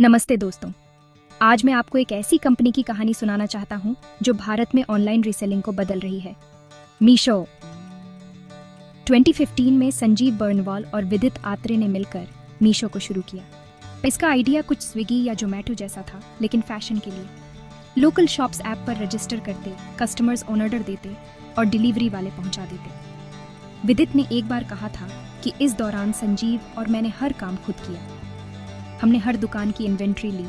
नमस्ते दोस्तों। आज मैं आपको एक ऐसी कंपनी की कहानी सुनाना चाहता हूं जो भारत में ऑनलाइन रीसेलिंग को बदल रही है। मीशो। 2015 में संजीव बर्नवाल और विदित आत्रे ने मिलकर मीशो को शुरू किया। इसका आइडिया कुछ स्विगी या जोमेटो जैसा था, लेकिन फैशन के लिए। लोकल शॉप्स ऐप पर रजिस्टर करते, कस्टमर्स ऑर्डर देते और डिलीवरी वाले पहुंचा देते। विदित ने एक बार कहा था कि इस दौरान संजीव और मैंने हर काम खुद किया। हमने हर दुकान की इन्वेंट्री ली,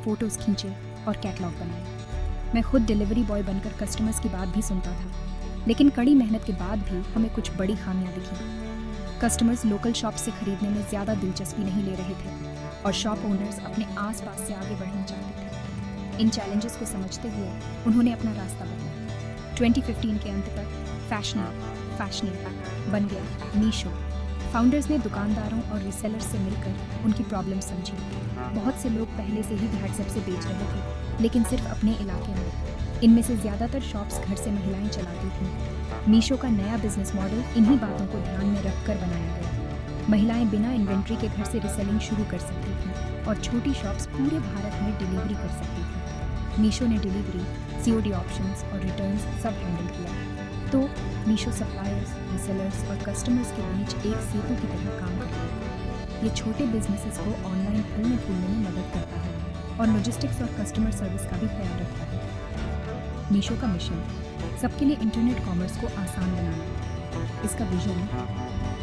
फोटोज खींचे और कैटलॉग बनाए। मैं खुद डिलीवरी बॉय बनकर कस्टमर्स की बात भी सुनता था, लेकिन कड़ी मेहनत के बाद भी हमें कुछ बड़ी खामियां दिखी। कस्टमर्स लोकल शॉप से खरीदने में ज़्यादा दिलचस्पी नहीं ले रहे थे और शॉप ओनर्स अपने आसपास से आगे बढ़ना चाहते थे। इन चैलेंजेस को समझते हुए उन्होंने अपना रास्ता बदला। 2015 के अंत तक फैशनेबल बन गया मीशो। फाउंडर्स ने दुकानदारों और रीसेलर्स से मिलकर उनकी प्रॉब्लम समझी। बहुत से लोग पहले से ही व्हाट्सएप से बेच रहे थे, लेकिन सिर्फ अपने इलाके में। इनमें से ज़्यादातर शॉप्स घर से महिलाएं चलाती थीं। मीशो का नया बिजनेस मॉडल इन्हीं बातों को ध्यान में रखकर बनाया गया। महिलाएं बिना इन्वेंट्री के घर से रीसेलिंग शुरू कर सकती थीं और छोटी शॉप्स पूरे भारत में डिलीवरी कर सकती थीं। मीशो ने डिलीवरी, COD ऑप्शंस और रिटर्न्स सब हैंडल किया। तो मीशो सप्लायर्स, रीसेलर्स और कस्टमर्स के बीच एक सेतु की तरह काम करता है। ये छोटे बिजनेसेस को ऑनलाइन फलने फूलने में मदद करता है और लॉजिस्टिक्स और कस्टमर सर्विस का भी ख्याल रखता है। मीशो का मिशन सबके लिए इंटरनेट कॉमर्स को आसान बनाना। इसका विजन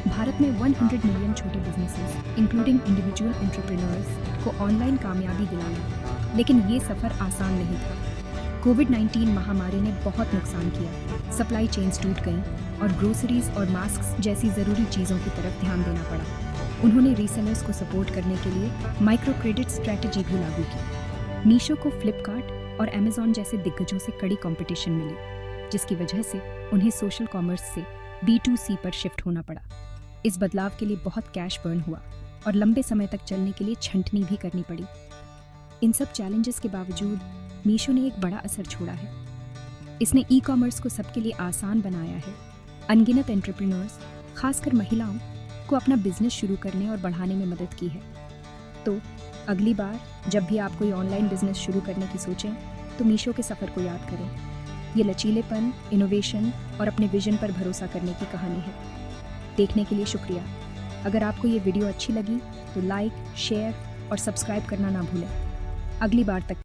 भारत में 100 मिलियन छोटे बिजनेसेस इंक्लूडिंग इंडिविजुअल एंटरप्रेन्योर्स को ऑनलाइन कामयाबी दिलाना। लेकिन ये सफ़र आसान नहीं था। कोविड-19 महामारी ने बहुत नुकसान किया। सप्लाई चेन्स टूट गईं और ग्रोसरीज और मास्क जैसी ज़रूरी चीज़ों की तरफ ध्यान देना पड़ा। उन्होंने रीसेलर्स को सपोर्ट करने के लिए माइक्रो क्रेडिट स्ट्रैटेजी भी लागू की। मीशो को फ्लिपकार्ट और अमेजॉन जैसे दिग्गजों से कड़ी कंपटीशन मिली, जिसकी वजह से उन्हें सोशल कॉमर्स से B2C पर शिफ्ट होना पड़ा। इस बदलाव के लिए बहुत कैश बर्न हुआ और लंबे समय तक चलने के लिए छंटनी भी करनी पड़ी। इन सब चैलेंजेस के बावजूद मीशो ने एक बड़ा असर छोड़ा है। इसने ई-कॉमर्स को सबके लिए आसान बनाया है। अनगिनत एंटरप्रेन्योर्स, खासकर महिलाओं को अपना बिजनेस शुरू करने और बढ़ाने में मदद की है। तो अगली बार जब भी आप कोई ऑनलाइन बिजनेस शुरू करने की सोचें, तो मीशो के सफ़र को याद करें। ये लचीलेपन, इनोवेशन और अपने विजन पर भरोसा करने की कहानी है। देखने के लिए शुक्रिया। अगर आपको ये वीडियो अच्छी लगी तो लाइक, शेयर और सब्सक्राइब करना ना भूलें। अगली बार तक